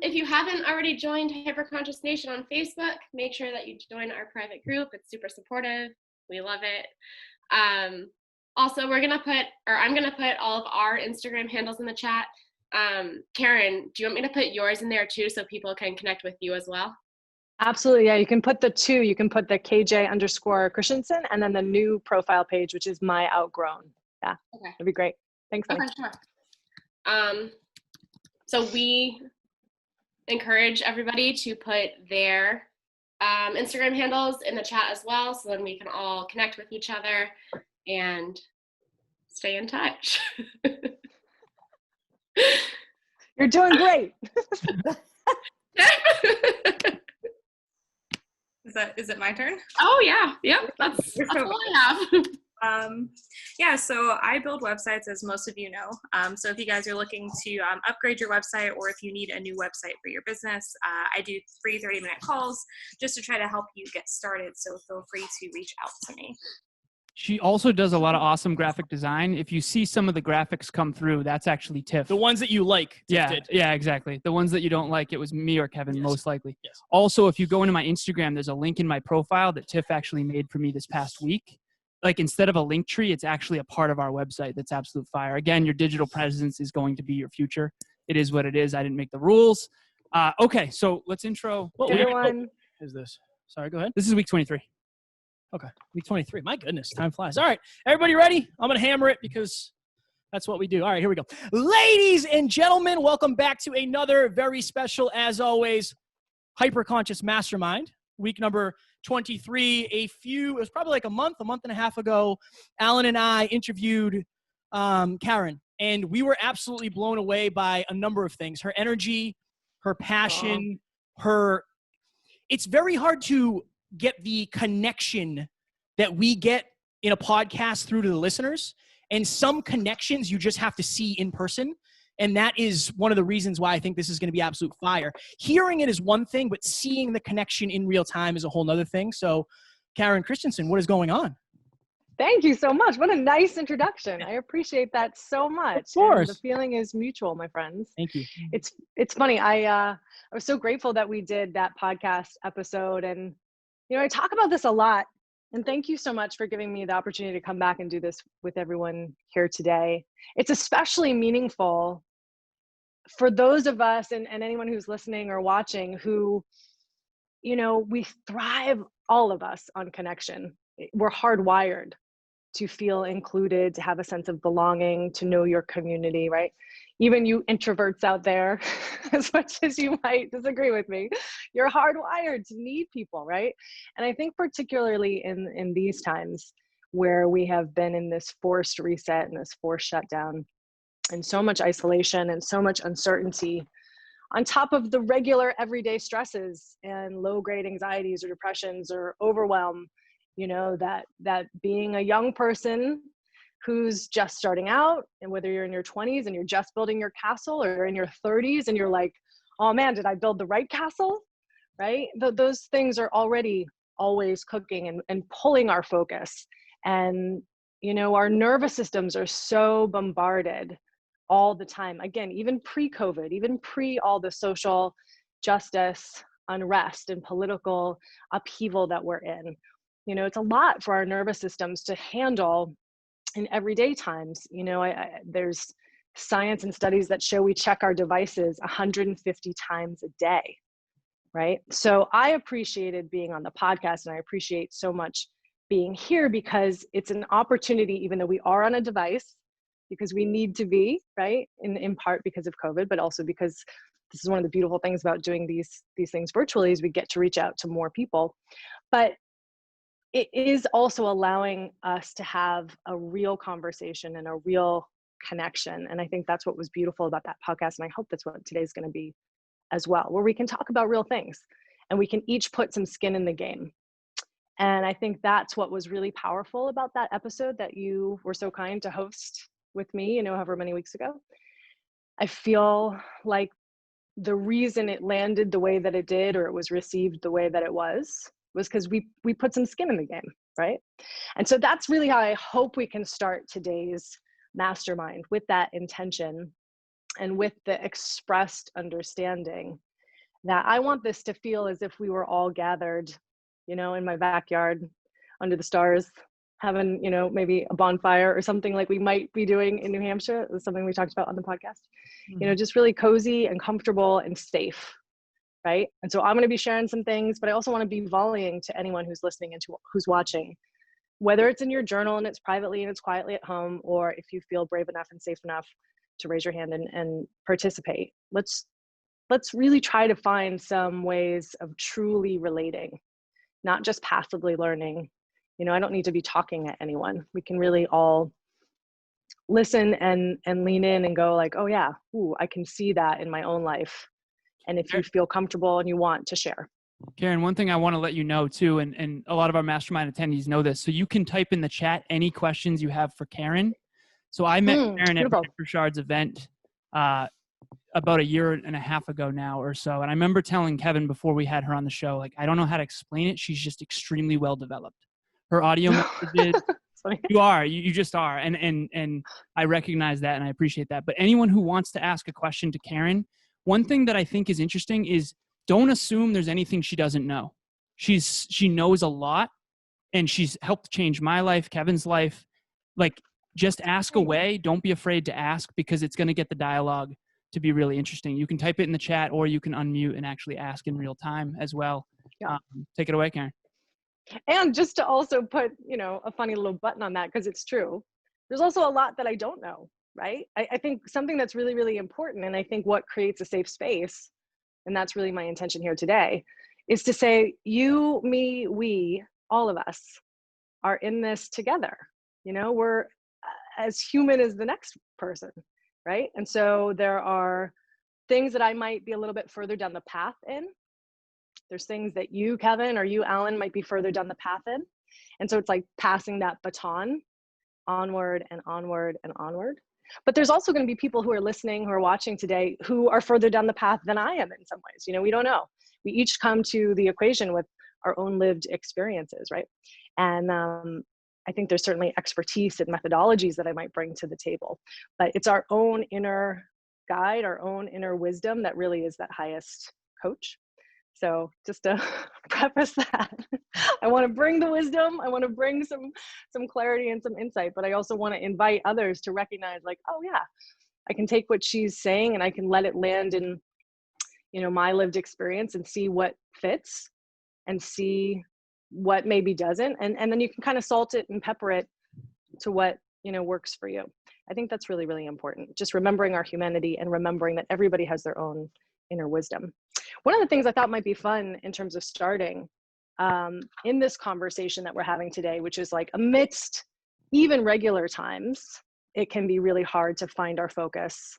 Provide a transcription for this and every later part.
If you haven't already joined Hyperconscious Nation on Facebook, make sure that you join our private group. It's super supportive. We love it. Also, I'm going to put all of our Instagram handles in the chat. Karen, do you want me to put yours in there too so people can connect with you as well? Absolutely. Yeah. You can put the two. You can put the KJ_Christensen and then the new profile page, which is my outgrown. Yeah. Okay. That'd be great. Thanks. Okay, sure. So we encourage everybody to put their Instagram handles in the chat as well, so then we can all connect with each other and stay in touch. You're doing great. Is it my turn? Oh yeah, yep. That's all I have. Yeah, so I build websites, as most of you know. So if you guys are looking to upgrade your website, or if you need a new website for your business, I do free 30-minute calls just to try to help you get started. So feel free to reach out to me. She also does a lot of awesome graphic design. If you see some of the graphics come through, that's actually Tiff. The ones that you like. Tiff did. Yeah, exactly. The ones that you don't like, it was me or Kevin, most likely. Yes. Also, if you go into my Instagram, there's a link in my profile that Tiff actually made for me this past week. Like, instead of a link tree, it's actually a part of our website that's absolute fire. Again, your digital presence is going to be your future. It is what it is. I didn't make the rules. Okay, so let's intro. What Everyone is this? Sorry, go ahead. This is week 23. Okay, week 23. My goodness, time flies. All right, everybody ready? I'm going to hammer it because that's what we do. All right, here we go. Ladies and gentlemen, welcome back to another very special, as always, Hyperconscious Mastermind. Week number 23. It was probably like a month and a half ago, Alan and I interviewed Karen, and we were absolutely blown away by a number of things. Her energy, her passion, it's very hard to get the connection that we get in a podcast through to the listeners. And some connections you just have to see in person. And that is one of the reasons why I think this is going to be absolute fire. Hearing it is one thing, but seeing the connection in real time is a whole nother thing. So Karen Christensen, what is going on? Thank you so much. What a nice introduction. I appreciate that so much. Of course. And the feeling is mutual, my friends. Thank you. It's funny. I was so grateful that we did that podcast episode. And, you know, I talk about this a lot. And thank you so much for giving me the opportunity to come back and do this with everyone here today. It's especially meaningful for those of us and anyone who's listening or watching who, you know, we thrive, all of us, on connection. We're hardwired to feel included, to have a sense of belonging, to know your community, right? Even you introverts out there, as much as you might disagree with me, you're hardwired to need people, right? And I think particularly in these times where we have been in this forced reset and this forced shutdown and so much isolation and so much uncertainty on top of the regular everyday stresses and low-grade anxieties or depressions or overwhelm, you know, that being a young person who's just starting out, and whether you're in your 20s and you're just building your castle, or in your 30s and you're like, oh man, did I build the right castle? Right? Those things are already always cooking and pulling our focus. And, you know, our nervous systems are so bombarded all the time. Again, even pre-COVID, even pre all the social justice, unrest, and political upheaval that we're in. You know, it's a lot for our nervous systems to handle in everyday times. You know, there's science and studies that show we check our devices 150 times a day, right? So I appreciated being on the podcast, and I appreciate so much being here because it's an opportunity, even though we are on a device, because we need to be, right? In part because of COVID, but also because this is one of the beautiful things about doing these things virtually, is we get to reach out to more people. But it is also allowing us to have a real conversation and a real connection. And I think that's what was beautiful about that podcast. And I hope that's what today's going to be as well, where we can talk about real things and we can each put some skin in the game. And I think that's what was really powerful about that episode that you were so kind to host with me, you know, however many weeks ago. I feel like the reason it landed the way that it did, or it was received the way that it was because we put some skin in the game, right? And so that's really how I hope we can start today's mastermind, with that intention and with the expressed understanding that I want this to feel as if we were all gathered, you know, in my backyard under the stars, having, you know, maybe a bonfire or something like we might be doing in New Hampshire. It was something we talked about on the podcast. You know, just really cozy and comfortable and safe, right? And so I'm going to be sharing some things, but I also want to be volleying to anyone who's listening and who's watching, whether it's in your journal and it's privately and it's quietly at home, or if you feel brave enough and safe enough to raise your hand and participate. Let's really try to find some ways of truly relating, not just passively learning. You know, I don't need to be talking at anyone. We can really all listen and lean in and go like, oh yeah, ooh, I can see that in my own life. And if you feel comfortable and you want to share. Karen, one thing I want to let you know too, and a lot of our mastermind attendees know this, so you can type in the chat any questions you have for Karen. So I met Karen at Brené Brown's event about a year and a half ago now or so. And I remember telling Kevin before we had her on the show, like, I don't know how to explain it. She's just extremely well developed. Her audio messages, you just are. And I recognize that and I appreciate that. But anyone who wants to ask a question to Karen, one thing that I think is interesting is don't assume there's anything she doesn't know. She knows a lot, and she's helped change my life, Kevin's life. Like, just ask away. Don't be afraid to ask, because it's going to get the dialogue to be really interesting. You can type it in the chat, or you can unmute and actually ask in real time as well. Yeah. Take it away, Karen. And just to also put, you know, a funny little button on that, because it's true. There's also a lot that I don't know, right? I think something that's really, really important, and I think what creates a safe space, and that's really my intention here today, is to say, you, me, we, all of us are in this together. You know, we're as human as the next person, right? And so there are things that I might be a little bit further down the path in. There's things that you, Kevin, or you, Alan, might be further down the path in. And so it's like passing that baton onward and onward and onward. But there's also going to be people who are listening, who are watching today, who are further down the path than I am in some ways. You know, we don't know. We each come to the equation with our own lived experiences, right? And I think there's certainly expertise and methodologies that I might bring to the table. But it's our own inner guide, our own inner wisdom that really is that highest coach. So just to preface that, I want to bring the wisdom, I want to bring some clarity and some insight, but I also want to invite others to recognize, like, oh yeah, I can take what she's saying and I can let it land in, you know, my lived experience and see what fits and see what maybe doesn't. And then you can kind of salt it and pepper it to what, you know, works for you. I think that's really, really important. Just remembering our humanity and remembering that everybody has their own inner wisdom. One of the things I thought might be fun in terms of starting in this conversation that we're having today, which is like amidst even regular times, it can be really hard to find our focus.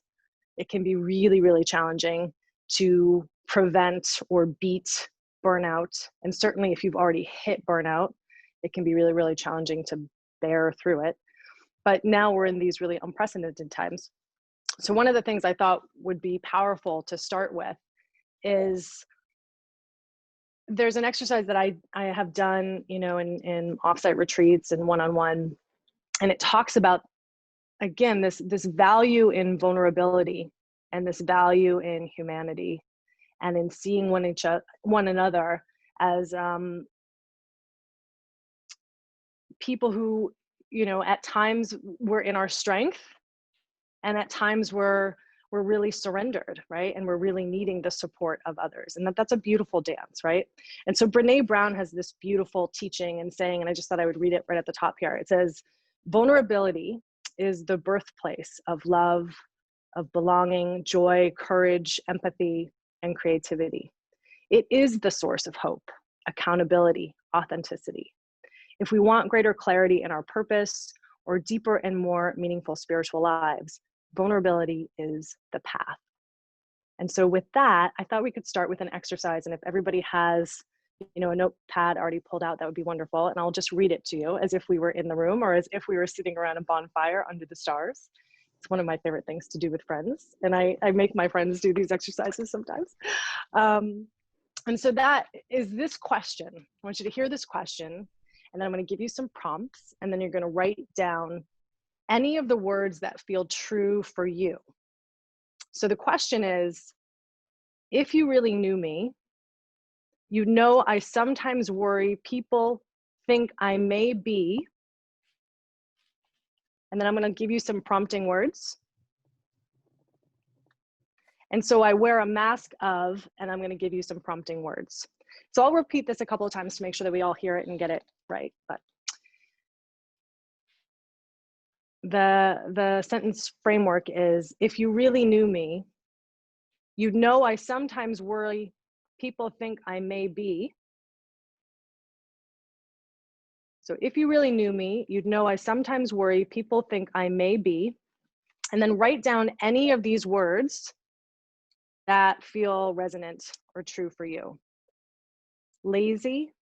It can be really, really challenging to prevent or beat burnout. And certainly if you've already hit burnout, it can be really, really challenging to bear through it. But now we're in these really unprecedented times. So one of the things I thought would be powerful to start with is there's an exercise that I have done, you know, in offsite retreats and one-on-one, and it talks about, again, this value in vulnerability and this value in humanity and in seeing one another as people who, you know, at times we're in our strength and at times we're really surrendered, right? And we're really needing the support of others. And that's a beautiful dance, right? And so Brené Brown has this beautiful teaching and saying, and I just thought I would read it right at the top here. It says, vulnerability is the birthplace of love, of belonging, joy, courage, empathy, and creativity. It is the source of hope, accountability, authenticity. If we want greater clarity in our purpose or deeper and more meaningful spiritual lives, vulnerability is the path. And so with that, I thought we could start with an exercise. And if everybody has, you know, a notepad already pulled out, that would be wonderful. And I'll just read it to you as if we were in the room or as if we were sitting around a bonfire under the stars. It's one of my favorite things to do with friends. And I make my friends do these exercises sometimes. And so that is this question. I want you to hear this question, and then I'm going to give you some prompts, and then you're going to write down any of the words that feel true for you. So the question is, if you really knew me, you'd know I sometimes worry people think I may be, and then I'm going to give you some prompting words. And so I wear a mask of, and I'm going to give you some prompting words. So I'll repeat this a couple of times to make sure that we all hear it and get it right. But the sentence framework is, if you really knew me, you'd know I sometimes worry people think I may be. So if you really knew me, you'd know I sometimes worry people think I may be. And then write down any of these words that feel resonant or true for you. Lazy,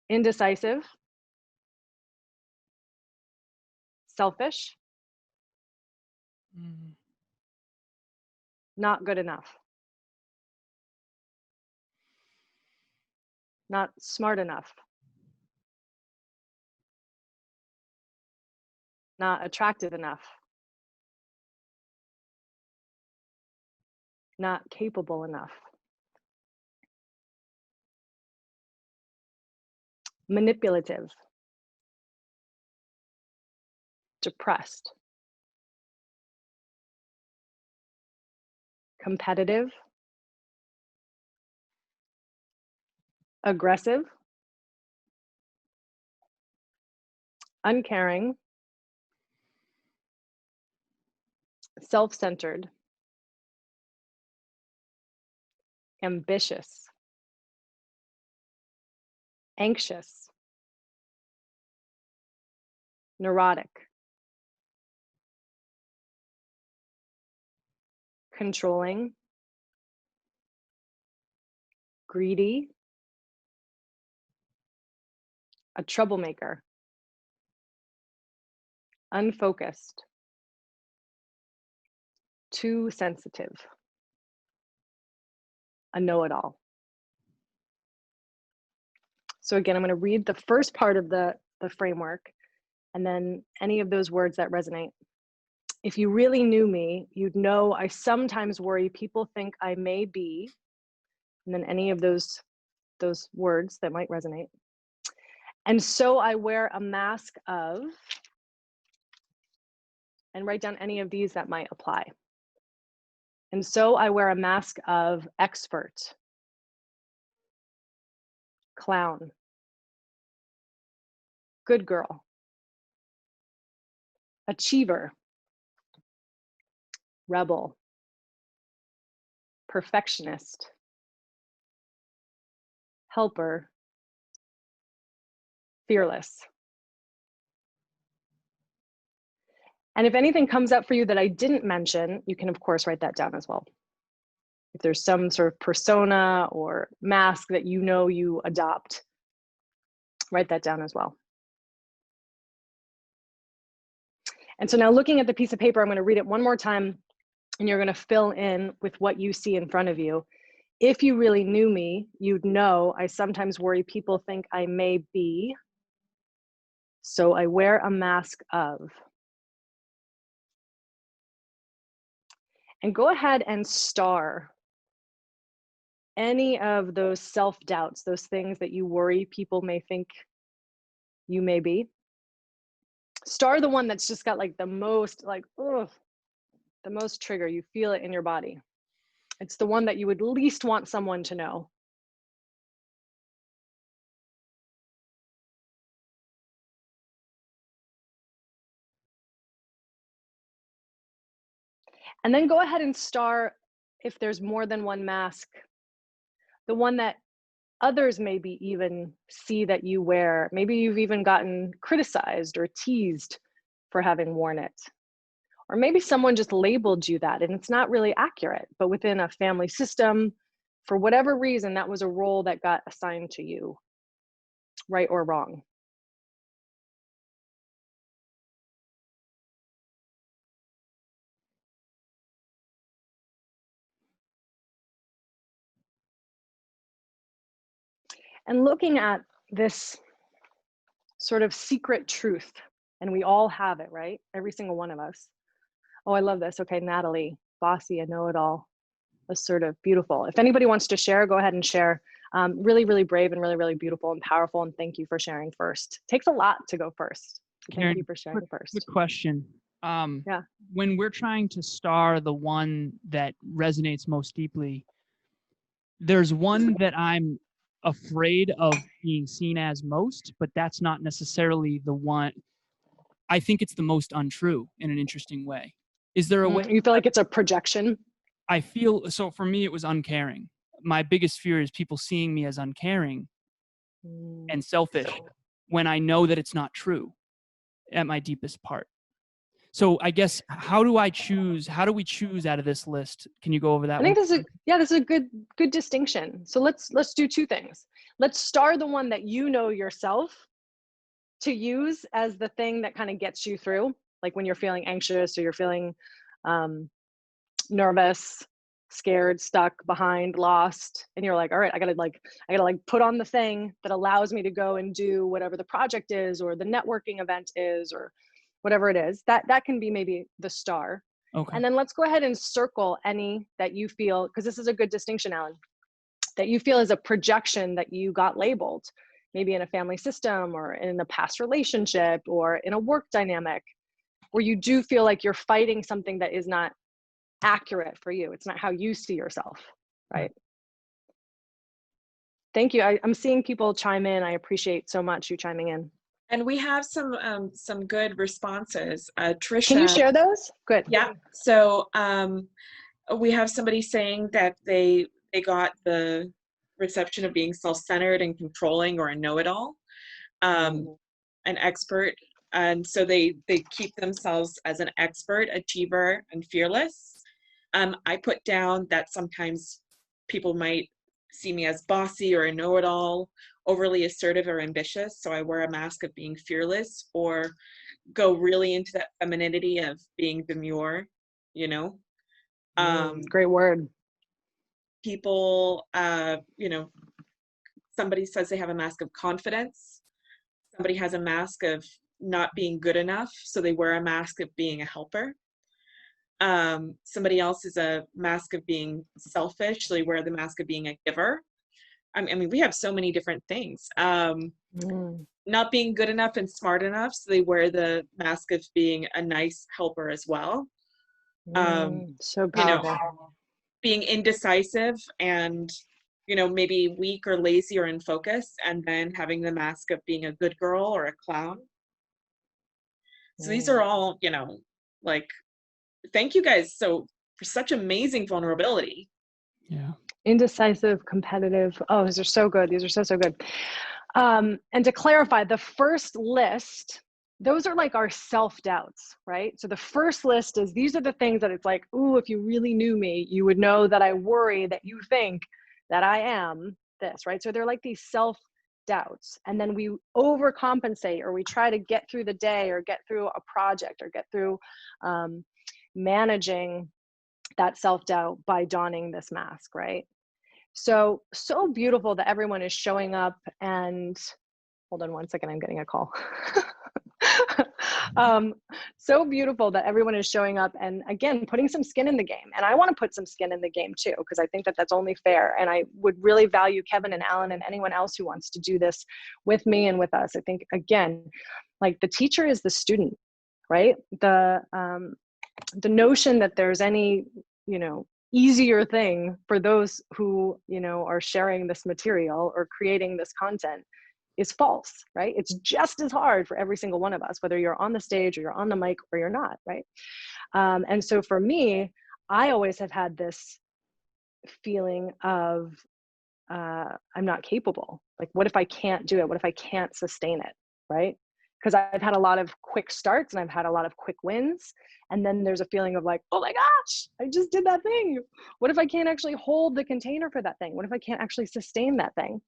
indecisive, selfish, not good enough, not smart enough, not attractive enough, not capable enough, manipulative, depressed, competitive, aggressive, uncaring, self-centered, ambitious, anxious, neurotic, controlling, greedy, a troublemaker, unfocused, too sensitive, a know-it-all. So again, I'm going to read the first part of the framework, and then any of those words that resonate. If you really knew me, you'd know I sometimes worry people think I may be, and then any of those words that might resonate. And so I wear a mask of, and write down any of these that might apply. And so I wear a mask of expert, clown, good girl, achiever, rebel, perfectionist, helper, fearless. And if anything comes up for you that I didn't mention, you can of course write that down as well. If there's some sort of persona or mask that you know you adopt, write that down as well. And so now looking at the piece of paper, I'm going to read it one more time, and you're going to fill in with what you see in front of you. If you really knew me, you'd know I sometimes worry people think I may be, so I wear a mask of. And go ahead and star any of those self-doubts, those things that you worry people may think you may be. Star the one that's just got like the most, like, ugh, the most trigger. You feel it in your body. It's the one that you would least want someone to know. And then go ahead and star, if there's more than one mask, the one that others maybe even see that you wear. Maybe you've even gotten criticized or teased for having worn it. Or maybe someone just labeled you that and it's not really accurate, but within a family system, for whatever reason, that was a role that got assigned to you, right or wrong. And looking at this sort of secret truth, and we all have it, right? Every single one of us. Oh, I love this. Okay, Natalie. bossy, a know-it-all, assertive, beautiful. If anybody wants to share, go ahead and share. Really, really brave and really, really beautiful and powerful. And thank you for sharing first. Takes a lot to go first. Karen, Thank you for sharing first. Quick question. Yeah. When we're trying to star the one that resonates most deeply, there's one that I'm afraid of being seen as most, but that's not necessarily the one. I think it's the most untrue in an interesting way. Is there a way? You feel like it's a projection? I feel so. For me, it was uncaring. My biggest fear is people seeing me as uncaring and selfish when I know that it's not true at my deepest part. So I guess, how do we choose out of this list? Can you go over that? I think this is a good distinction. So let's do two things. Let's star the one that you know yourself to use as the thing that kind of gets you through, like when you're feeling anxious or you're feeling nervous, scared, stuck, behind, lost, and you're like, all right, I gotta put on the thing that allows me to go and do whatever the project is or the networking event is or whatever it is. That can be maybe the star. Okay. And then let's go ahead and circle any that you feel, because this is a good distinction, Alan, that you feel is a projection that you got labeled, maybe in a family system or in a past relationship or in a work dynamic, where you do feel like you're fighting something that is not accurate for you. It's not how you see yourself, right? Thank you. I'm seeing people chime in. I appreciate so much you chiming in. And we have some good responses. Trisha, can you share those? Good. Yeah. So we have somebody saying that they got the reception of being self-centered and controlling or a know-it-all, an expert, and so they keep themselves as an expert, achiever, and fearless. I put down that sometimes people might see me as bossy or a know-it-all, overly assertive or ambitious, so I wear a mask of being fearless, or go really into that femininity of being demure, you know. Great word. People, you know, somebody says they have a mask of confidence. Somebody has a mask of not being good enough, so they wear a mask of being a helper. Somebody else is a mask of being selfish, so they wear the mask of being a giver. I mean, we have so many different things. Not being good enough and smart enough, so they wear the mask of being a nice helper as well. So powerful. You know, being indecisive and, you know, maybe weak or lazy or unfocused, and then having the mask of being a good girl or a clown. So these are all, you know, like, thank you guys for such amazing vulnerability. Yeah. Indecisive, competitive. Oh, these are so good. These are so good. And to clarify, the first list, those are like our self-doubts, right? So the first list is, these are the things that it's like, ooh, if you really knew me, you would know that I worry that you think that I am this, right? So they're like these self-doubts. And then we overcompensate, or we try to get through the day or get through a project or get through managing that self-doubt by donning this mask, right? So beautiful that everyone is showing up. And hold on one second, I'm getting a call. So beautiful that everyone is showing up and, again, putting some skin in the game. And I want to put some skin in the game too, because I think that that's only fair. And I would really value Kevin and Alan and anyone else who wants to do this with me and with us. I think, again, like, the teacher is the student, right? The notion that there's any, you know, easier thing for those who, you know, are sharing this material or creating this content is false, right? It's just as hard for every single one of us, whether you're on the stage or you're on the mic or you're not, right? And so for me, I always have had this feeling of I'm not capable. Like, what if I can't do it? What if I can't sustain it, right? Because I've had a lot of quick starts and I've had a lot of quick wins. And then there's a feeling of like, oh my gosh, I just did that thing. What if I can't actually hold the container for that thing? What if I can't actually sustain that thing?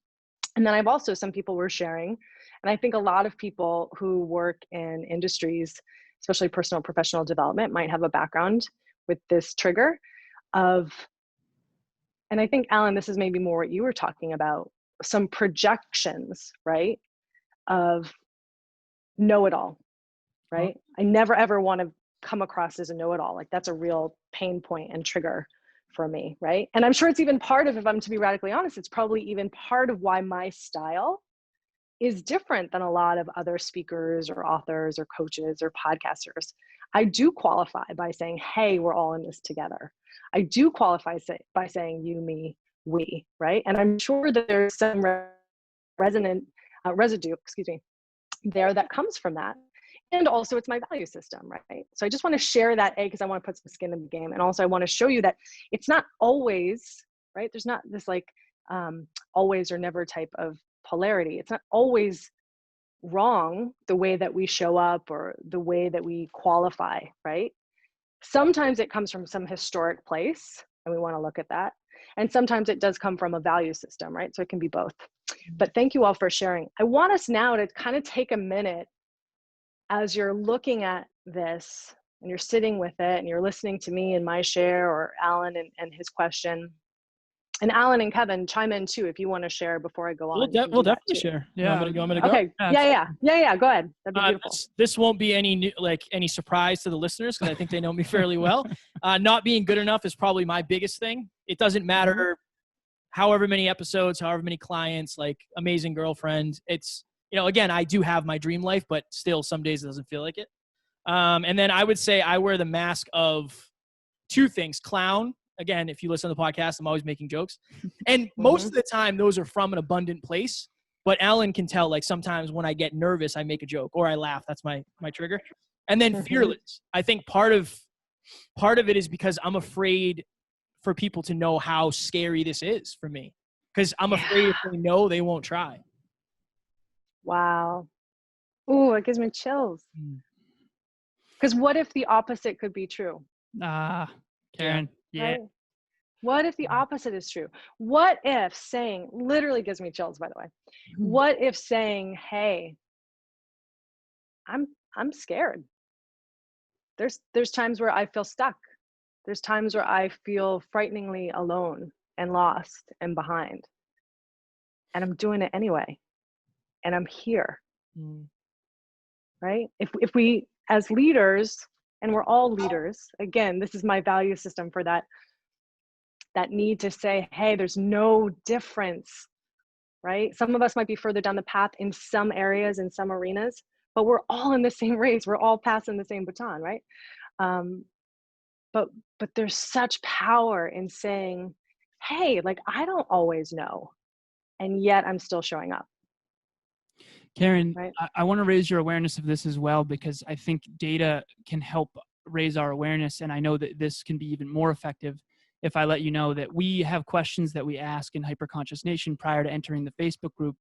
And then I've also, some people were sharing, and I think a lot of people who work in industries, especially personal professional development, might have a background with this trigger of, and I think, Alan, this is maybe more what you were talking about, some projections, right? Of know-it-all, right? I never ever want to come across as a know-it-all. Like that's a real pain point and trigger for me, right? And I'm sure it's even part of, if I'm to be radically honest, it's probably even part of why my style is different than a lot of other speakers or authors or coaches or podcasters. I do qualify by saying, hey, we're all in this together. I do qualify by saying you, me, we, right? And I'm sure that there's some residue, there that comes from that. And also it's my value system, right? So I just want to share that, because I want to put some skin in the game. And also I want to show you that it's not always, right? There's not this like always or never type of polarity. It's not always wrong the way that we show up or the way that we qualify, right? Sometimes it comes from some historic place, and we want to look at that. And sometimes it does come from a value system, right? So it can be both. But thank you all for sharing. I want us now to kind of take a minute as you're looking at this and you're sitting with it and you're listening to me and my share, or Alan and his question. And Alan and Kevin, chime in too if you want to share before I go on. We'll definitely share. Yeah. I'm gonna go. Okay. Yeah. Go ahead. That'd be beautiful. This won't be any surprise to the listeners, because I think they know me fairly well. Not being good enough is probably my biggest thing. It doesn't matter however many episodes, however many clients, like amazing girlfriend. It's, again, I do have my dream life, but still some days it doesn't feel like it. And then I would say I wear the mask of two things. Clown. Again, if you listen to the podcast, I'm always making jokes. And most of the time, those are from an abundant place. But Alan can tell, like, sometimes when I get nervous, I make a joke or I laugh. That's my trigger. And then fearless. I think part of it is because I'm afraid for people to know how scary this is for me. Because I'm afraid if they know, they won't try. Wow. Ooh, it gives me chills. Because what if the opposite could be true? Karen. Yeah. Right? What if the opposite is true? What if saying, literally gives me chills, by the way. What if saying, hey, I'm scared. There's times where I feel stuck. There's times where I feel frighteningly alone and lost and behind. And I'm doing it anyway. And I'm here. Right? If we, as leaders, and we're all leaders, again, this is my value system for that need to say, hey, there's no difference, right? Some of us might be further down the path in some areas, in some arenas, but we're all in the same race. We're all passing the same baton, right? But there's such power in saying, hey, like, I don't always know, and yet I'm still showing up. Karen, right? I want to raise your awareness of this as well, because I think data can help raise our awareness. And I know that this can be even more effective if I let you know that we have questions that we ask in Hyperconscious Nation prior to entering the Facebook group.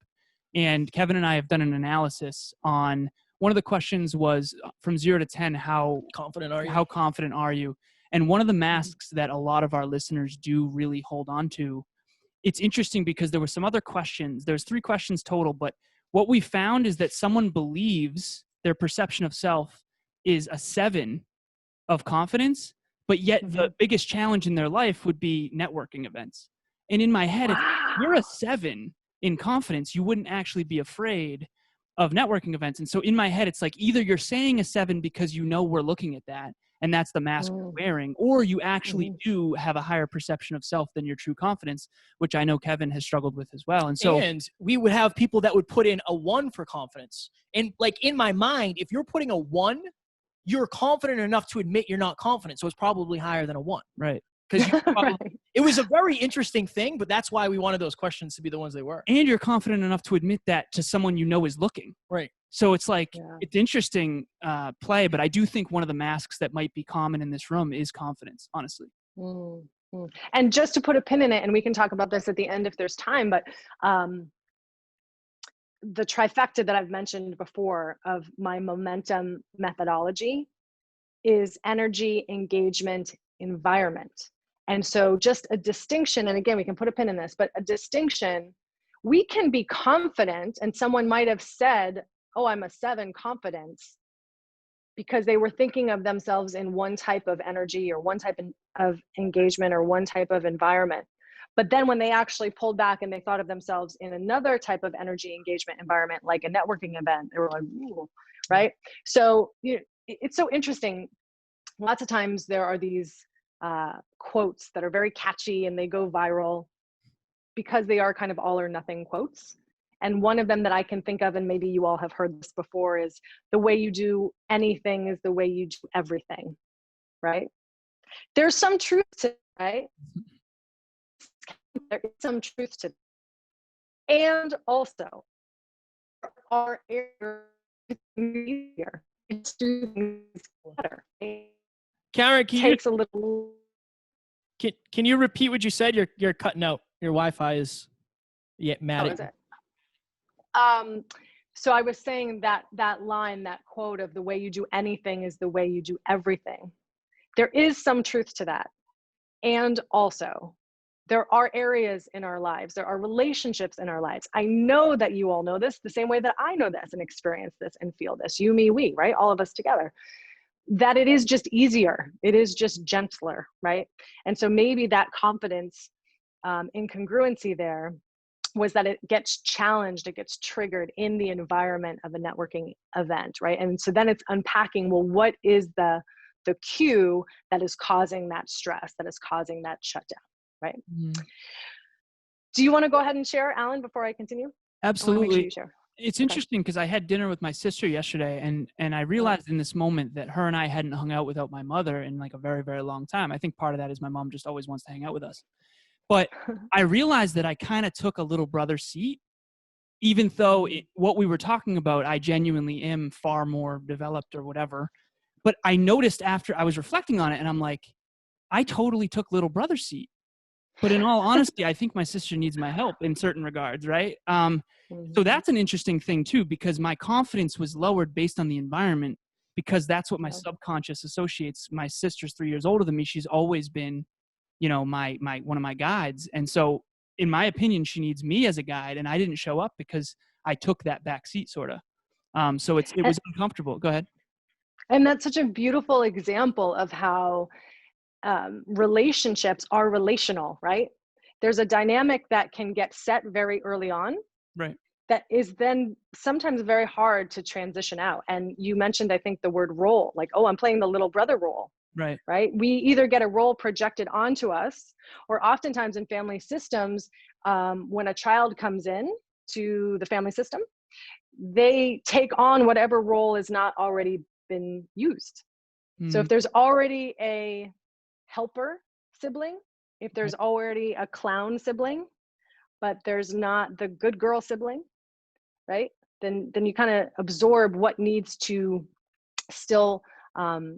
And Kevin and I have done an analysis on, one of the questions was from 0 to 10, how confident are you? And one of the masks that a lot of our listeners do really hold on to, it's interesting because there were some other questions. There's 3 questions total, but what we found is that someone believes their perception of self is a 7 of confidence, but yet the biggest challenge in their life would be networking events. And in my head, if you're a 7 in confidence, you wouldn't actually be afraid of networking events. And so in my head, it's like either you're saying a 7 because we're looking at that, and that's the mask you're wearing, or you actually do have a higher perception of self than your true confidence, which I know Kevin has struggled with as well. And we would have people that would put in a 1 for confidence. And like in my mind, if you're putting a 1, you're confident enough to admit you're not confident. So it's probably higher than a 1. Right. Because it was a very interesting thing, but that's why we wanted those questions to be the ones they were. And you're confident enough to admit that to someone is looking. Right. So it's like, it's interesting play, but I do think one of the masks that might be common in this room is confidence, honestly. And just to put a pin in it, and we can talk about this at the end if there's time, but the trifecta that I've mentioned before of my momentum methodology is energy, engagement, environment. And so just a distinction, and again, we can put a pin in this, but a distinction, we can be confident, and someone might have said, oh, I'm a 7 confidence, because they were thinking of themselves in one type of energy or one type of engagement or one type of environment. But then when they actually pulled back and they thought of themselves in another type of energy engagement environment, like a networking event, they were like, ooh, right? So it's so interesting. lots of times there are these quotes that are very catchy and they go viral because they are kind of all or nothing quotes. And one of them that I can think of, and maybe you all have heard this before, is the way you do anything is the way you do everything, right? There's some truth to it, right? There is some truth to it. And also, there are areas easier to do things better. Karen, It takes a little. can you repeat what you said? You're cutting out. Your Wi-Fi is mad at you. So I was saying that line, that quote of the way you do anything is the way you do everything. There is some truth to that. And also, there are areas in our lives, there are relationships in our lives. I know that you all know this the same way that I know this and experience this and feel this. You, me, we, right? All of us together. That it is just easier. It is just gentler, right? And so maybe that confidence, incongruency there was that it gets challenged, it gets triggered in the environment of a networking event, right? And so then it's unpacking, well, what is the cue that is causing that stress, that is causing that shutdown, right? Mm-hmm. Do you want to go ahead and share, Alan, before I continue? Absolutely. You share. It's interesting because I had dinner with my sister yesterday, and I realized in this moment that her and I hadn't hung out without my mother in like a very, very long time. I think part of that is my mom just always wants to hang out with us. But I realized that I kind of took a little brother seat, even though what we were talking about, I genuinely am far more developed or whatever. But I noticed after I was reflecting on it, and I'm like, I totally took little brother seat. But in all honesty, I think my sister needs my help in certain regards, right? So that's an interesting thing too, because my confidence was lowered based on the environment, because that's what my subconscious associates. My sister's 3 years older than me. She's always been, you know, my one of my guides. And so in my opinion, she needs me as a guide, and I didn't show up because I took that back seat sort of. So it was uncomfortable. Go ahead. And that's such a beautiful example of how relationships are relational, right? There's a dynamic that can get set very early on. Right. That is then sometimes very hard to transition out. And you mentioned, I think, the word role, like, oh, I'm playing the little brother role. Right. Right. We either get a role projected onto us, or oftentimes in family systems, when a child comes in to the family system, they take on whatever role has not already been used. So if there's already a helper sibling, if there's already a clown sibling, but there's not the good girl sibling, right? Then you kind of absorb what needs to still, not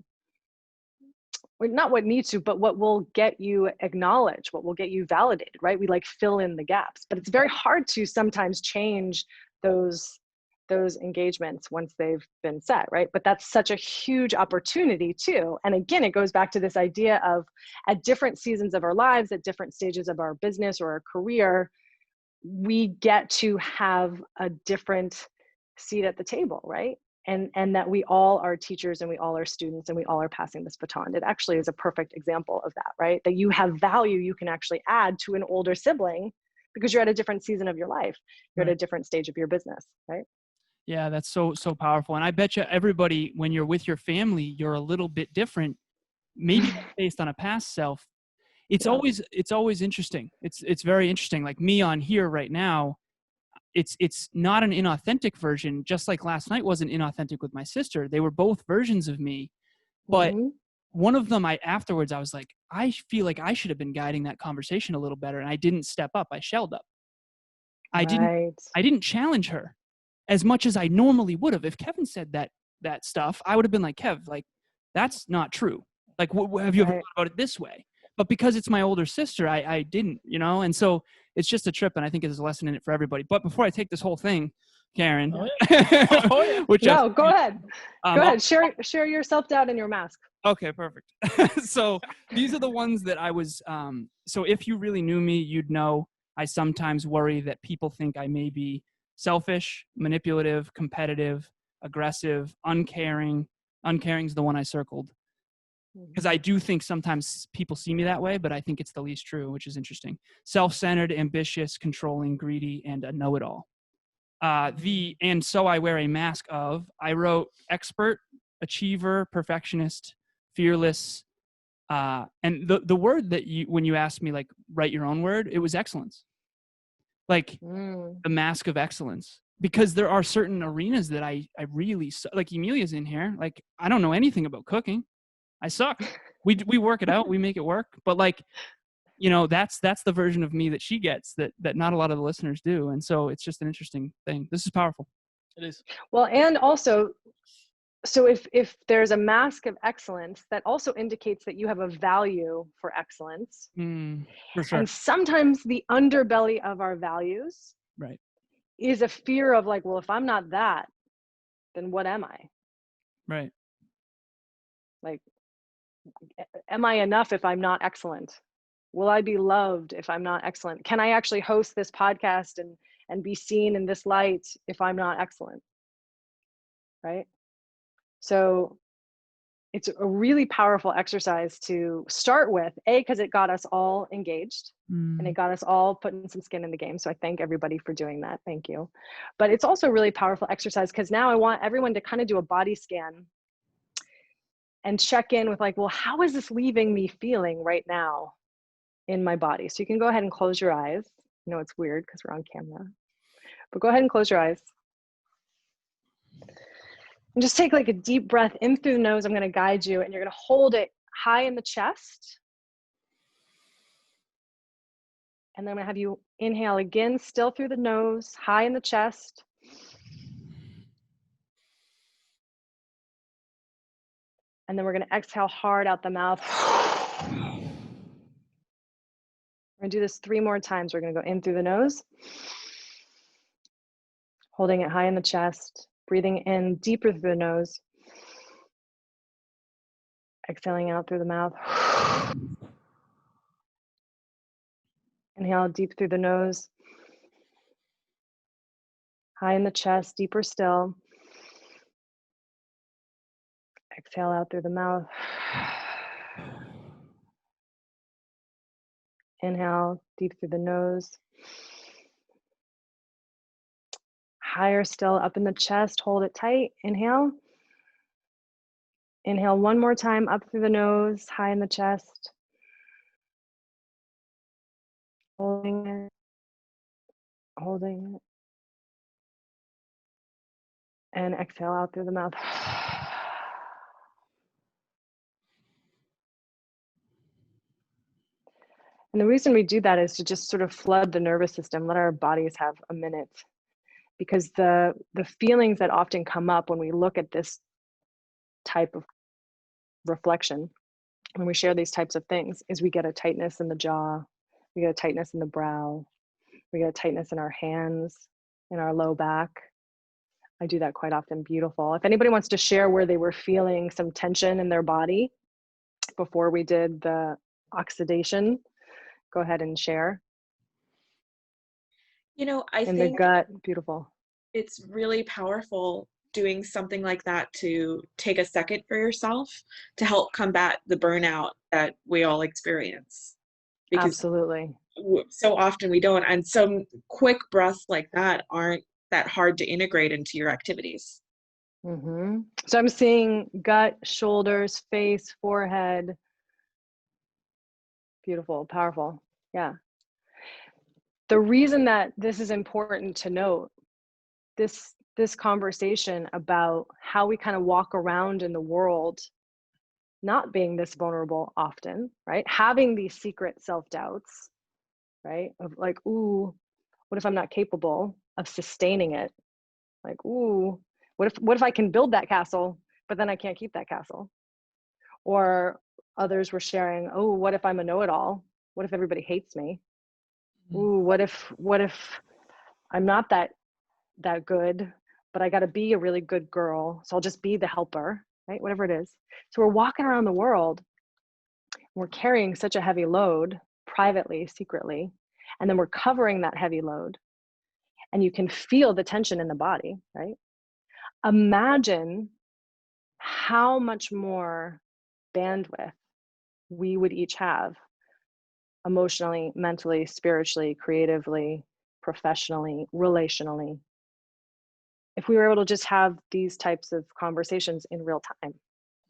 what needs to, but what will get you acknowledged, what will get you validated, right? We like fill in the gaps, but it's very hard to sometimes change those engagements once they've been set, right? But that's such a huge opportunity too. And again, it goes back to this idea of at different seasons of our lives, at different stages of our business or our career, we get to have a different seat at the table, right? And that we all are teachers and we all are students and we all are passing this baton. It actually is a perfect example of that, right? That you have value you can actually add to an older sibling because you're at a different season of your life. You're at a different stage of your business, right? Yeah, that's so powerful. And I bet you everybody, when you're with your family, you're a little bit different, maybe based on a past self. It's always interesting. It's very interesting. Like me on here right now, it's not an inauthentic version, just like last night wasn't inauthentic with my sister. They were both versions of me. But one of them, afterwards, I was like, I feel like I should have been guiding that conversation a little better. And I didn't step up. I shelled up. I didn't challenge her as much as I normally would have. If Kevin said that stuff, I would have been like, Kev, like, that's not true. Like, have you ever thought about it this way? But because it's my older sister, I didn't, you know? And so it's just a trip, and I think there's a lesson in it for everybody. But before I take this whole thing, Karen, go ahead. Go ahead. Share your self-doubt and your mask. Okay, perfect. So these are the ones that I was, so if you really knew me, you'd know I sometimes worry that people think I may be selfish, manipulative, competitive, aggressive, uncaring. Uncaring is the one I circled. Because I do think sometimes people see me that way, but I think it's the least true, which is interesting. Self-centered, ambitious, controlling, greedy, and a know-it-all. And so I wear a mask of, I wrote expert, achiever, perfectionist, fearless. And the word that when you asked me, like, write your own word, it was excellence. Like the mask of excellence, because there are certain arenas that I really, like Emilia's in here. Like, I don't know anything about cooking. I suck. We work it out. We make it work. But like, you know, that's the version of me that she gets that not a lot of the listeners do. And so it's just an interesting thing. This is powerful. It is. Well, and also, so if there's a mask of excellence, that also indicates that you have a value for excellence. For sure. And sometimes the underbelly of our values Right. is a fear of like, well, if I'm not that, then what am I? Right. Like, am I enough if I'm not excellent? Will I be loved if I'm not excellent? Can I actually host this podcast and be seen in this light if I'm not excellent? Right? So it's a really powerful exercise to start with, because it got us all engaged and it got us all putting some skin in the game. So I thank everybody for doing that. Thank you. But it's also a really powerful exercise, because now I want everyone to kind of do a body scan and check in with like, well, how is this leaving me feeling right now in my body? So you can go ahead and close your eyes. I know it's weird because we're on camera, but go ahead and close your eyes. And just take like a deep breath in through the nose. I'm going to guide you, and you're going to hold it high in the chest. And then I'm going to have you inhale again, still through the nose, high in the chest. And then we're going to exhale hard out the mouth. We're going to do this 3 more times. We're going to go in through the nose, holding it high in the chest, breathing in deeper through the nose, exhaling out through the mouth. Inhale deep through the nose, high in the chest, deeper still. Exhale out through the mouth. Inhale deep through the nose. Higher still up in the chest, hold it tight. Inhale. Inhale 1 more time up through the nose, high in the chest. Holding it. Holding it. And exhale out through the mouth. And the reason we do that is to just sort of flood the nervous system, let our bodies have a minute. Because the feelings that often come up when we look at this type of reflection, when we share these types of things, is we get a tightness in the jaw, we get a tightness in the brow, we get a tightness in our hands, in our low back. I do that quite often. Beautiful. If anybody wants to share where they were feeling some tension in their body before we did the oxidation, go ahead and share. You know, I In think the gut. Beautiful. it's really powerful doing something like that to take a second for yourself to help combat the burnout that we all experience. Because Absolutely. so often we don't, and some quick breaths like that aren't that hard to integrate into your activities. Mm-hmm. So I'm seeing gut, shoulders, face, forehead. Beautiful, powerful. Yeah. The reason that this is important to note, this conversation about how we kind of walk around in the world not being this vulnerable often, right? Having these secret self-doubts, right? Of like, ooh, what if I'm not capable of sustaining it? Like, ooh, what if I can build that castle, but then I can't keep that castle? Or others were sharing, oh, what if I'm a know-it-all? What if everybody hates me? Ooh, what if I'm not that good, but I got to be a really good girl, so I'll just be the helper, right? Whatever it is. So we're walking around the world, we're carrying such a heavy load privately, secretly, and then we're covering that heavy load, and you can feel the tension in the body, right? Imagine how much more bandwidth we would each have emotionally, mentally, spiritually, creatively, professionally, relationally, if we were able to just have these types of conversations in real time.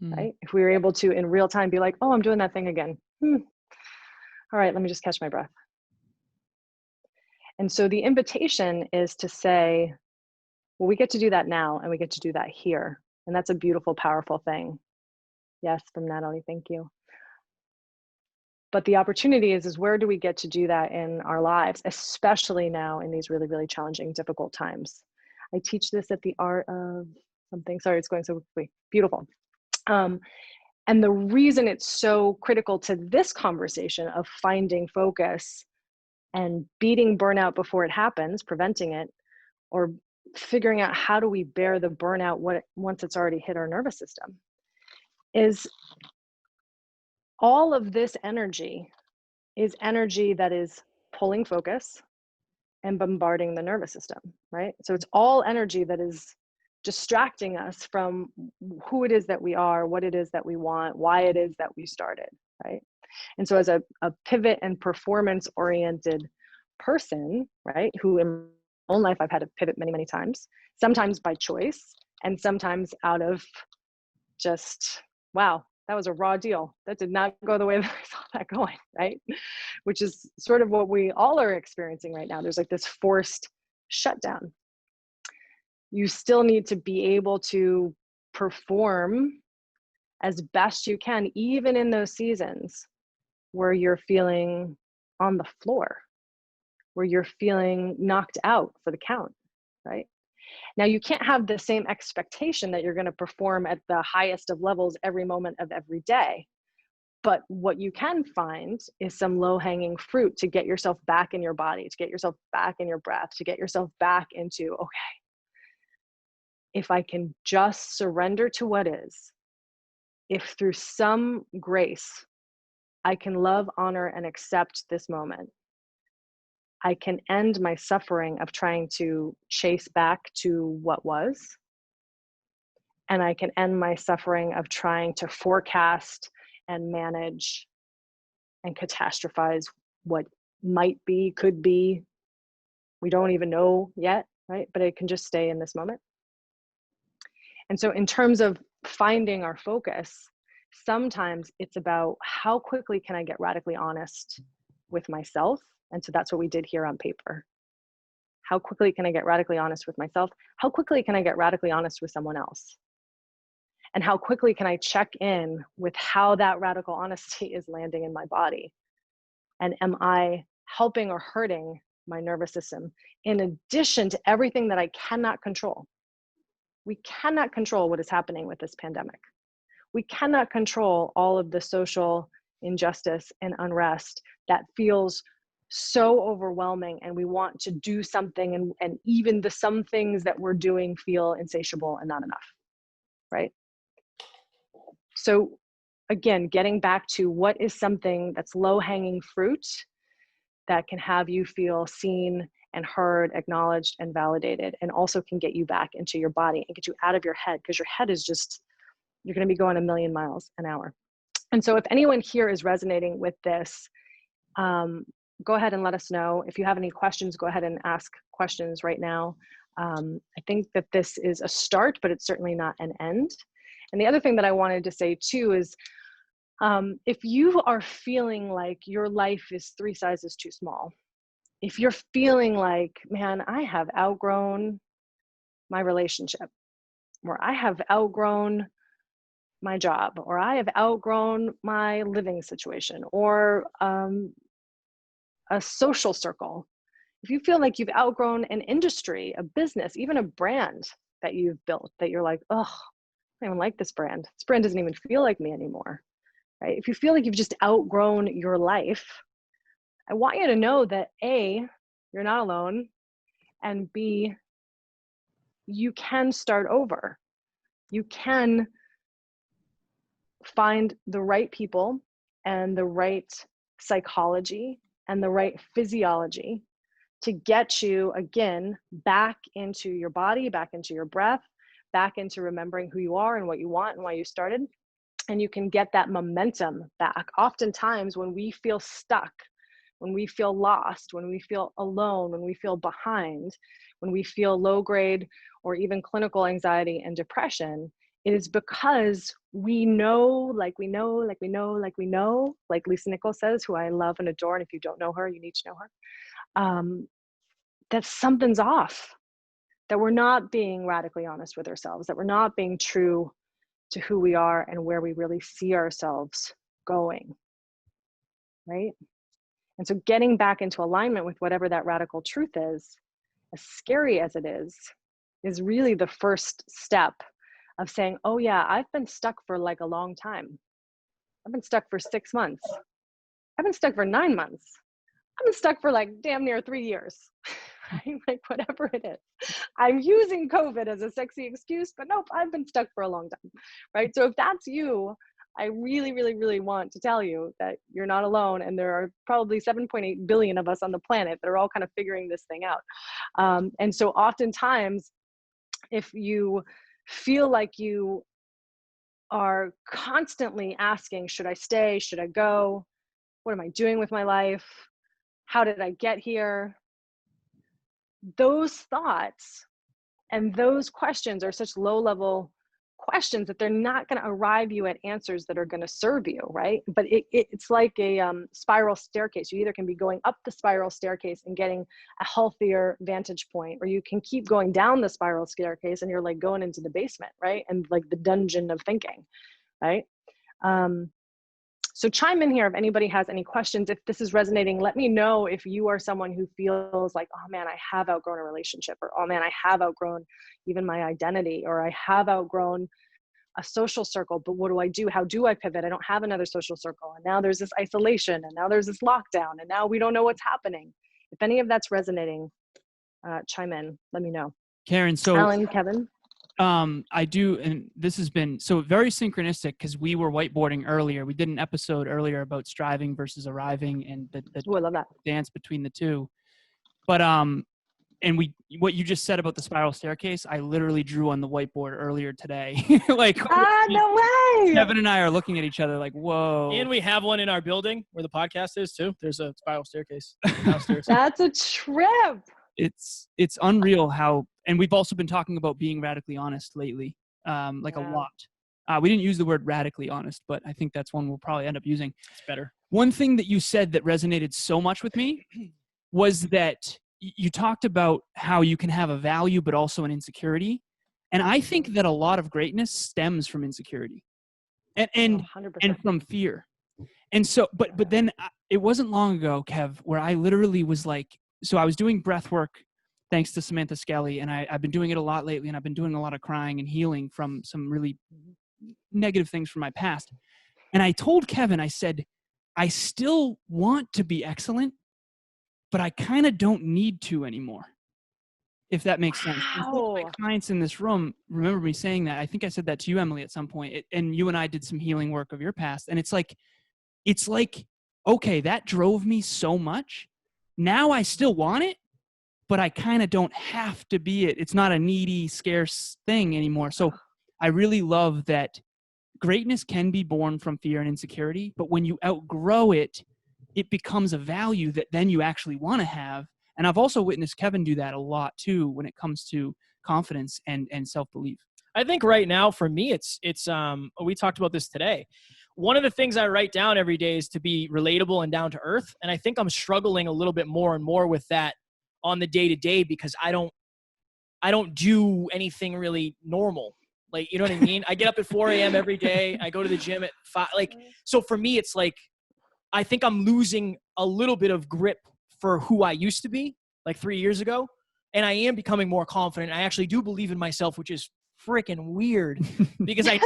right? If we were able to in real time be like, oh, I'm doing that thing again. All right, let me just catch my breath. And so the invitation is to say, well, we get to do that now and we get to do that here. And that's a beautiful, powerful thing. Yes, from Natalie, thank you. But the opportunity is where do we get to do that in our lives, especially now in these really, really challenging, difficult times. I teach this at the Art of something. Sorry, it's going so quickly. Beautiful. And the reason it's so critical to this conversation of finding focus and beating burnout before it happens, preventing it, or figuring out how do we bear the burnout once it's already hit our nervous system, is all of this energy is energy that is pulling focus and bombarding the nervous system, right? So it's all energy that is distracting us from who it is that we are, what it is that we want, why it is that we started, right? And so as a pivot and performance oriented person, right, who in my own life I've had to pivot many, many times, sometimes by choice and sometimes out of just, wow, that was a raw deal. That did not go the way that I saw that going, right? Which is sort of what we all are experiencing right now. There's like this forced shutdown. You still need to be able to perform as best you can, even in those seasons where you're feeling on the floor, where you're feeling knocked out for the count, right? Now, you can't have the same expectation that you're going to perform at the highest of levels every moment of every day. But what you can find is some low-hanging fruit to get yourself back in your body, to get yourself back in your breath, to get yourself back into, okay, if I can just surrender to what is, if through some grace, I can love, honor, and accept this moment, I can end my suffering of trying to chase back to what was. And I can end my suffering of trying to forecast and manage and catastrophize what might be, could be. We don't even know yet, right? But it can just stay in this moment. And so in terms of finding our focus, sometimes it's about how quickly can I get radically honest with myself? And so that's what we did here on paper. How quickly can I get radically honest with myself? How quickly can I get radically honest with someone else? And how quickly can I check in with how that radical honesty is landing in my body? And am I helping or hurting my nervous system in addition to everything that I cannot control? We cannot control what is happening with this pandemic. We cannot control all of the social injustice and unrest that feels so overwhelming, and we want to do something, and even the some things that we're doing feel insatiable and not enough, right? So again, getting back to what is something that's low-hanging fruit that can have you feel seen and heard, acknowledged, and validated, and also can get you back into your body and get you out of your head, because your head is just, you're going to be going a million miles an hour. And so if anyone here is resonating with this, go ahead and let us know. If you have any questions, go ahead and ask questions right now. I think that this is a start, but it's certainly not an end. And the other thing that I wanted to say too is, if you are feeling like your life is 3 sizes too small, if you're feeling like, man, I have outgrown my relationship, or I have outgrown my job, or I have outgrown my living situation, or a social circle, if you feel like you've outgrown an industry, a business, even a brand that you've built, that you're like, oh, I don't even like this brand. This brand doesn't even feel like me anymore, right? If you feel like you've just outgrown your life, I want you to know that A, you're not alone, and B, you can start over. You can find the right people and the right psychology and the right physiology to get you, again, back into your body, back into your breath, back into remembering who you are and what you want and why you started. And you can get that momentum back. Oftentimes when we feel stuck, when we feel lost, when we feel alone, when we feel behind, when we feel low grade or even clinical anxiety and depression, It is because we know, like Lisa Nichols says, who I love and adore, and if you don't know her, you need to know her, that something's off, that we're not being radically honest with ourselves, that we're not being true to who we are and where we really see ourselves going, right? And so getting back into alignment with whatever that radical truth is, as scary as it is really the first step of saying, oh yeah, I've been stuck for like a long time. I've been stuck for 6 months. I've been stuck for 9 months. I've been stuck for like damn near 3 years, right? Like whatever it is. I'm using COVID as a sexy excuse, but nope, I've been stuck for a long time, right? So if that's you, I really, really, really want to tell you that you're not alone, and there are probably 7.8 billion of us on the planet that are all kind of figuring this thing out. And so oftentimes, if you feel like you are constantly asking, should I stay? Should I go? What am I doing with my life? How did I get here? Those thoughts and those questions are such low-level questions that they're not going to arrive you at answers that are going to serve you, right? But it's like a spiral staircase. You either can be going up the spiral staircase and getting a healthier vantage point, or you can keep going down the spiral staircase and you're like going into the basement, right? And like the dungeon of thinking, right? So chime in here if anybody has any questions. If this is resonating, let me know if you are someone who feels like, oh man, I have outgrown a relationship, or oh man, I have outgrown even my identity, or I have outgrown a social circle, but what do I do? How do I pivot? I don't have another social circle. And now there's this isolation, and now there's this lockdown, and now we don't know what's happening. If any of that's resonating, chime in, let me know. Karen, so Alan, Kevin? I do, and this has been so very synchronistic because we were whiteboarding earlier. We did an episode earlier about striving versus arriving and the Ooh, I love that. dance between the two. But and what you just said about the spiral staircase, I literally drew on the whiteboard earlier today. Like, no way! Kevin and I are looking at each other like, whoa. And we have one in our building where the podcast is too. There's a spiral staircase downstairs. That's a trip. It's unreal how, and we've also been talking about being radically honest lately, a lot. We didn't use the word radically honest, but I think that's one we'll probably end up using. It's better. One thing that you said that resonated so much with me was that you talked about how you can have a value, but also an insecurity. And I think that a lot of greatness stems from insecurity and from fear. And so, but then it wasn't long ago, Kev, where I literally was like, so I was doing breath work thanks to Samantha Skelly, and I've been doing it a lot lately, and I've been doing a lot of crying and healing from some really negative things from my past. And I told Kevin, I said, I still want to be excellent, but I kind of don't need to anymore, if that makes sense. Wow. My clients in this room remember me saying that. I think I said that to you, Emily, at some point. And you and I did some healing work of your past. And it's like, okay, that drove me so much. Now I still want it, but I kind of don't have to be it. It's not a needy, scarce thing anymore. So I really love that greatness can be born from fear and insecurity, but when you outgrow it, it becomes a value that then you actually want to have. And I've also witnessed Kevin do that a lot too when it comes to confidence and self-belief. I think right now for me, it's we talked about this today. One of the things I write down every day is to be relatable and down to earth. And I think I'm struggling a little bit more and more with that on the day to day because I don't do anything really normal. Like, you know what I mean? I get up at 4 a.m. every day. I go to the gym at 5. Like, so for me, it's like, I think I'm losing a little bit of grip for who I used to be like 3 years ago. And I am becoming more confident. I actually do believe in myself, which is freaking weird because I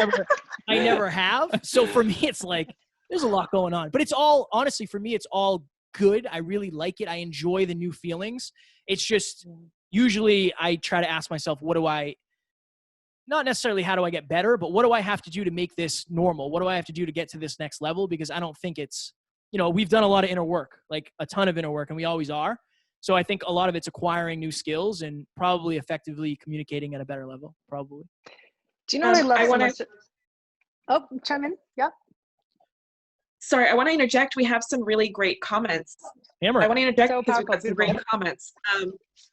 never have. So for me, it's like, there's a lot going on, but it's all, honestly, for me, it's all good. I really like it. I enjoy the new feelings. It's just, usually I try to ask myself, not necessarily how do I get better, but what do I have to do to make this normal? What do I have to do to get to this next level? Because I don't think it's, we've done a lot of inner work, like a ton of inner work, and we always are. So I think a lot of it's acquiring new skills and probably effectively communicating at a better level, probably. Do you know what I love so much? Oh, chime in. Yeah. Sorry, I want to interject. We have some really great comments. Hammer. I want to interject So because we've got powerful, some great comments.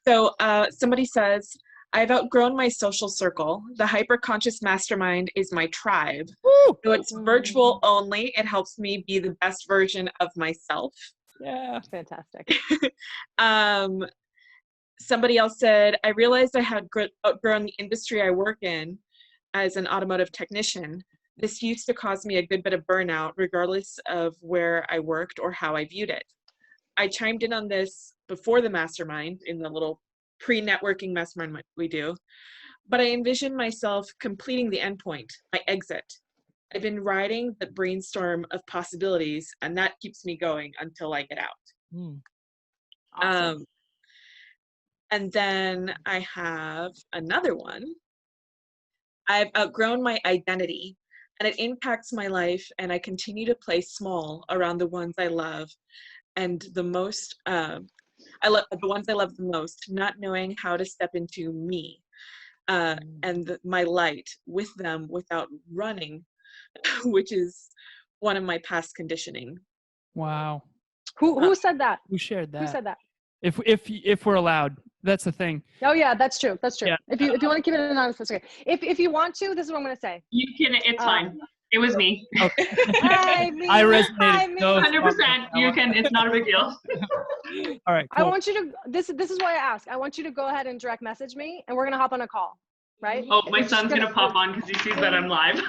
So somebody says, I've outgrown my social circle. The hyperconscious mastermind is my tribe. Woo! Though it's virtual only, it helps me be the best version of myself. Yeah. Fantastic. Somebody else said, I realized I had outgrown the industry I work in as an automotive technician. This used to cause me a good bit of burnout, regardless of where I worked or how I viewed it. I chimed in on this before the mastermind, in the little pre-networking mastermind we do, but I envisioned myself completing the endpoint, my exit. I've been riding the brainstorm of possibilities, and that keeps me going until I get out. Awesome. And then I have another one. I've outgrown my identity, and it impacts my life, and I continue to play small around the ones I love, and the most, I love the ones I love the most, not knowing how to step into me and my light with them without running, which is one of my past conditioning. Wow. Who said that? Who shared that? Who said that? If we're allowed, that's the thing. Oh yeah, that's true. That's true. Yeah. If you want to keep it anonymous, that's okay. If you want to, this is what I'm going to say. You can. It's fine. It was me. Okay. Hi, me. I resonated. Hi, me. So 100%. You can. It's not a big deal. All right. I Cool. want you to. This is why I asked. I want you to go ahead and direct message me, and we're gonna hop on a call, right? Oh, my son's gonna pop on because he sees that I'm live.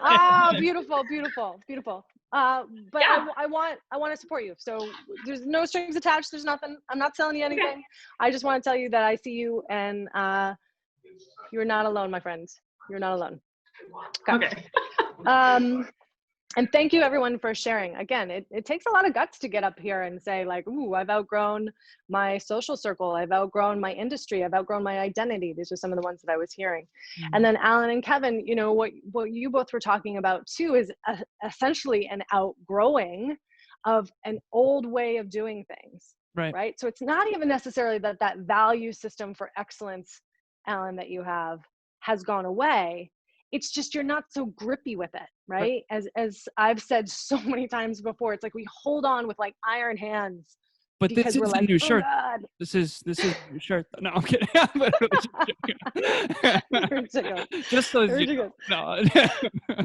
Oh, beautiful, beautiful, beautiful. But Yeah. I want to support you. So there's no strings attached. There's nothing. I'm not selling you anything. Okay. I just want to tell you that I see you, and you're not alone, my friends. You're not alone. Okay. And thank you everyone for sharing. Again, it takes a lot of guts to get up here and say like, ooh, I've outgrown my social circle. I've outgrown my industry. I've outgrown my identity. These are some of the ones that I was hearing. Mm-hmm. And then Alan and Kevin, you know, what you both were talking about too is essentially an outgrowing of an old way of doing things. Right. So it's not even necessarily that value system for excellence, Alan, that you have has gone away. It's just you're not so grippy with it, right? As I've said so many times before, it's like we hold on with like iron hands. But this is a new shirt. God. This is a new shirt. No, I'm kidding. Just so you know.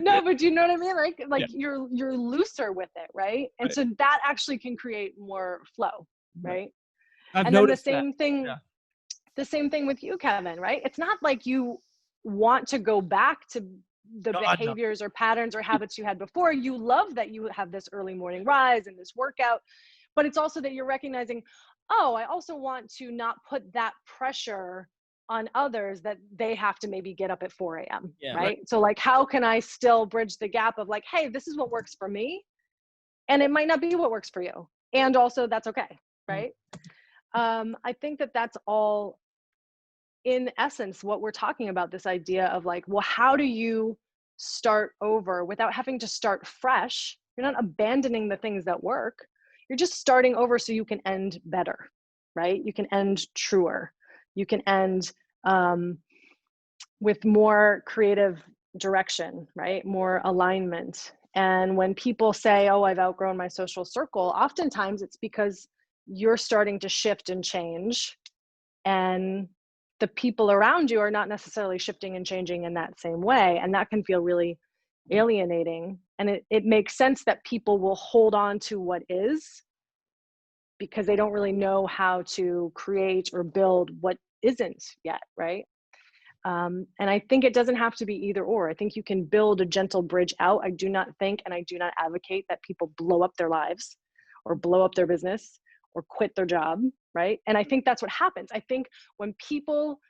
No, but you know what I mean? Like yeah. you're looser with it, right? And so that actually can create more flow, right? I've and then noticed the same thing. Yeah. The same thing with you, Kevin, right? It's not like you want to go back to the behaviors or patterns or habits you had before. You love that you have this early morning rise and this workout, but it's also that you're recognizing, oh, I also want to not put that pressure on others that they have to maybe get up at 4 a.m. Yeah, right? So like, how can I still bridge the gap of like, hey, this is what works for me. And it might not be what works for you. And also that's okay, right? I think that that's all in essence what we're talking about, this idea of like, well, how do you start over without having to start fresh? You're not abandoning the things that work. You're just starting over so you can end better, right? You can end truer. You can end with more creative direction, right? More alignment. And when people say, oh, I've outgrown my social circle, oftentimes it's because you're starting to shift and change, and the people around you are not necessarily shifting and changing in that same way. And that can feel really alienating. And it makes sense that people will hold on to what is because they don't really know how to create or build what isn't yet, right? And I think it doesn't have to be either or. I think you can build a gentle bridge out. I do not think, and I do not advocate that people blow up their lives or blow up their business or quit their job, right? And I think that's what happens. I think when people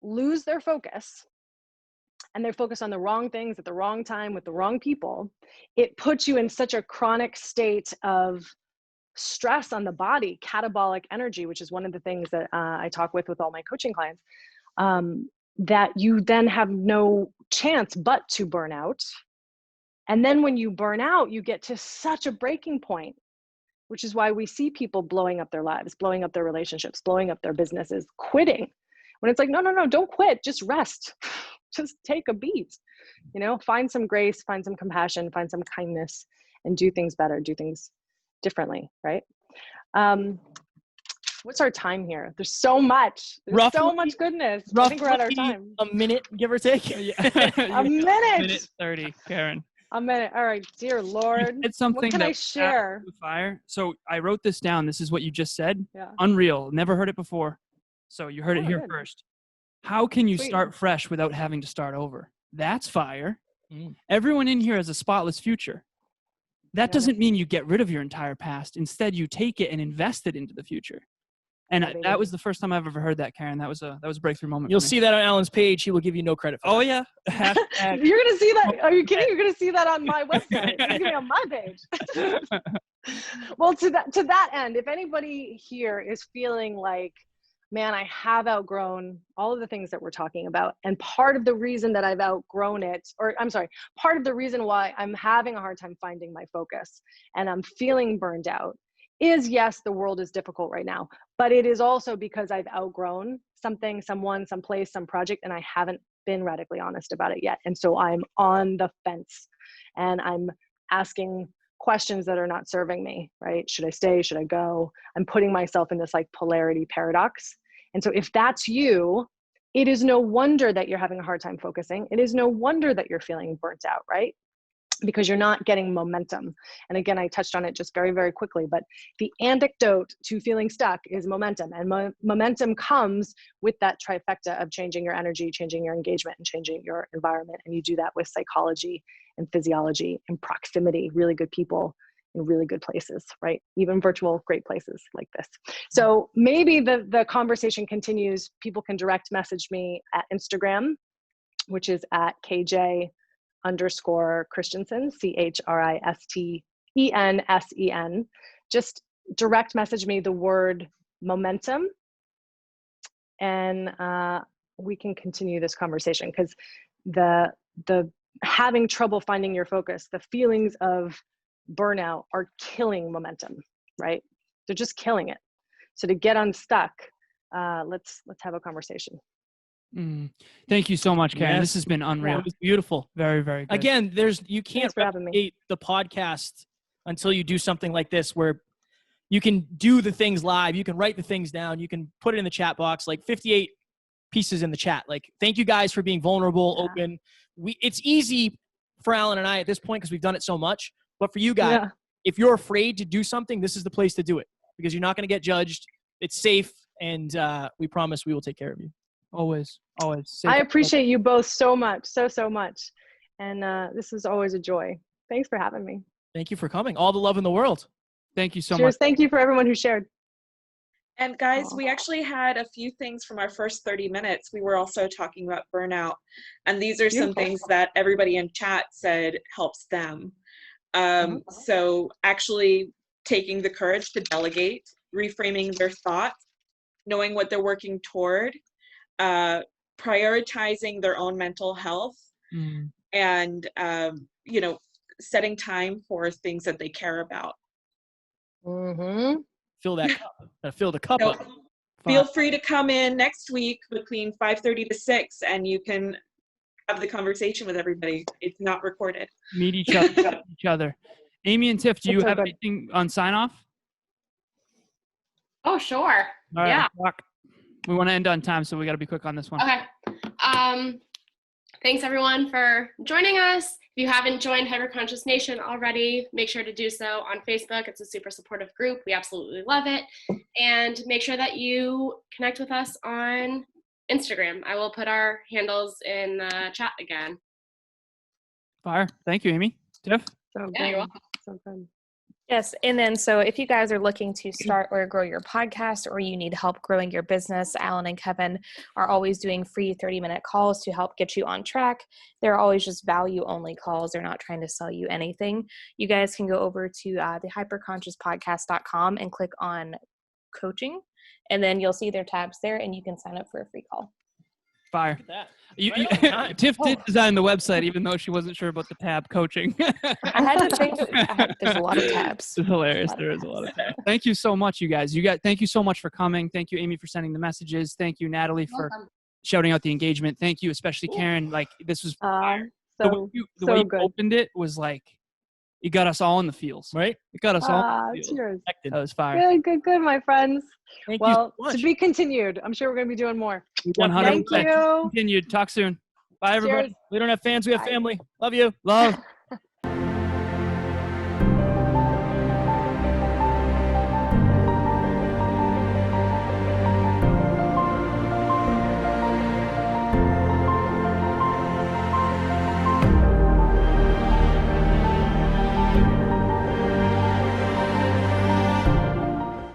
lose their focus and they're focused on the wrong things at the wrong time with the wrong people, it puts you in such a chronic state of stress on the body, catabolic energy, which is one of the things that I talk with all my coaching clients, that you then have no chance but to burn out. And then when you burn out, you get to such a breaking point, which is why we see people blowing up their lives, blowing up their relationships, blowing up their businesses, quitting. When it's like, no, don't quit, just rest, just take a beat, you know, find some grace, find some compassion, find some kindness, and do things better, do things differently, right? what's our time here? There's so much. There's so much goodness. I think we're at our time. A minute, give or take. A minute. Minute 30, Karen. A minute. All right, dear Lord. It's something what can that I share? Fire. So I wrote this down. This is what you just said. Yeah. Unreal. Never heard it before. So you heard it here good. first. How can you Sweet. start fresh without having to start over? That's fire. Everyone in here has a spotless future. That doesn't mean you get rid of your entire past. Instead, you take it and invest it into the future. And that was the first time I've ever heard that, Karen. That was a breakthrough moment. You'll for me. see that on Alan's page. He will give you no credit for Oh that. yeah. You're gonna see that? Are you kidding? You're gonna see that on my website. It's gonna be on my page. Well, to that end, if anybody here is feeling like, man, I have outgrown all of the things that we're talking about, and part of the reason that I've outgrown it, or I'm sorry, part of the reason why I'm having a hard time finding my focus and I'm feeling burned out is, yes, the world is difficult right now, but it is also because I've outgrown something, someone, someplace, some project, and I haven't been radically honest about it yet. And so I'm on the fence and I'm asking questions that are not serving me, right? Should I stay? Should I go? I'm putting myself in this like polarity paradox. And so if that's you, it is no wonder that you're having a hard time focusing. It is no wonder that you're feeling burnt out, right? Because you're not getting momentum. And again, I touched on it just very, very quickly, but the anecdote to feeling stuck is momentum. And momentum comes with that trifecta of changing your energy, changing your engagement, and changing your environment. And you do that with psychology and physiology and proximity, really good people in really good places, right? Even virtual great places like this. So maybe the conversation continues. People can direct message me at Instagram, which is at KJ_Christensen, Christensen. Just direct message me the word momentum, and we can continue this conversation, because the having trouble finding your focus, the feelings of burnout are killing momentum, right? They're just killing it. So to get unstuck, let's have a conversation. Thank you so much, Karen. Yes. This has been unreal. It was beautiful. Very, very good. Again, you can't replicate the podcast until you do something like this, where you can do the things live. You can write the things down. You can put it in the chat box, like 58 pieces in the chat. Like, thank you guys for being vulnerable, open. It's easy for Alan and I at this point, because we've done it so much. But for you guys, if you're afraid to do something, this is the place to do it, because you're not going to get judged. It's safe. And we promise we will take care of you. Always. I appreciate you both so much, so much. And this is always a joy. Thanks for having me. Thank you for coming. All the love in the world. Thank you so Cheers. much. Thank you for everyone who shared. And guys, we actually had a few things from our first 30 minutes. We were also talking about burnout. And these are some things that everybody in chat said helps them. So actually taking the courage to delegate, reframing their thoughts, knowing what they're working toward, prioritizing their own mental health, and setting time for things that they care about. Fill that cup. Fill the cup up. Feel free to come in next week between 5:30 to 6, and you can have the conversation with everybody. It's not recorded. Meet each other. Amy and Tiff, do you have anything on sign off? Oh, sure. All right, yeah. We want to end on time, so we got to be quick on this one. Okay. Thanks everyone for joining us. If you haven't joined Hyperconscious Nation already, make sure to do so on Facebook. It's a super supportive group. We absolutely love it. And make sure that you connect with us on Instagram. I will put our handles in the chat again. Fire. Thank you, Amy. Tiff? Yeah, you're welcome. So good. Yes. And then, so if you guys are looking to start or grow your podcast, or you need help growing your business, Alan and Kevin are always doing free 30-minute calls to help get you on track. They're always just value-only calls. They're not trying to sell you anything. You guys can go over to the hyperconsciouspodcast.com and click on coaching, and then you'll see their tabs there, and you can sign up for a free call. Fire. Tiff did design the website, even though she wasn't sure about the tab coaching. I had to think. There's a lot of tabs. It's hilarious. There is a lot of tabs. Thank you so much, you guys. Thank you so much for coming. Thank you, Amy, for sending the messages. Thank you, Natalie, for shouting out the engagement. Thank you, especially Karen. Like, this was fire. The way you good. opened it was like You got us all in the feels. Right? It got us all in the feels. Cheers. Connected. That was fire. Good, my friends. Thank you Well, so much. to be continued. I'm sure we're going to be doing more. 100%. Thank you. Continued. Talk soon. Bye, everybody. Cheers. We don't have fans, we have Bye. family. Love you. Love.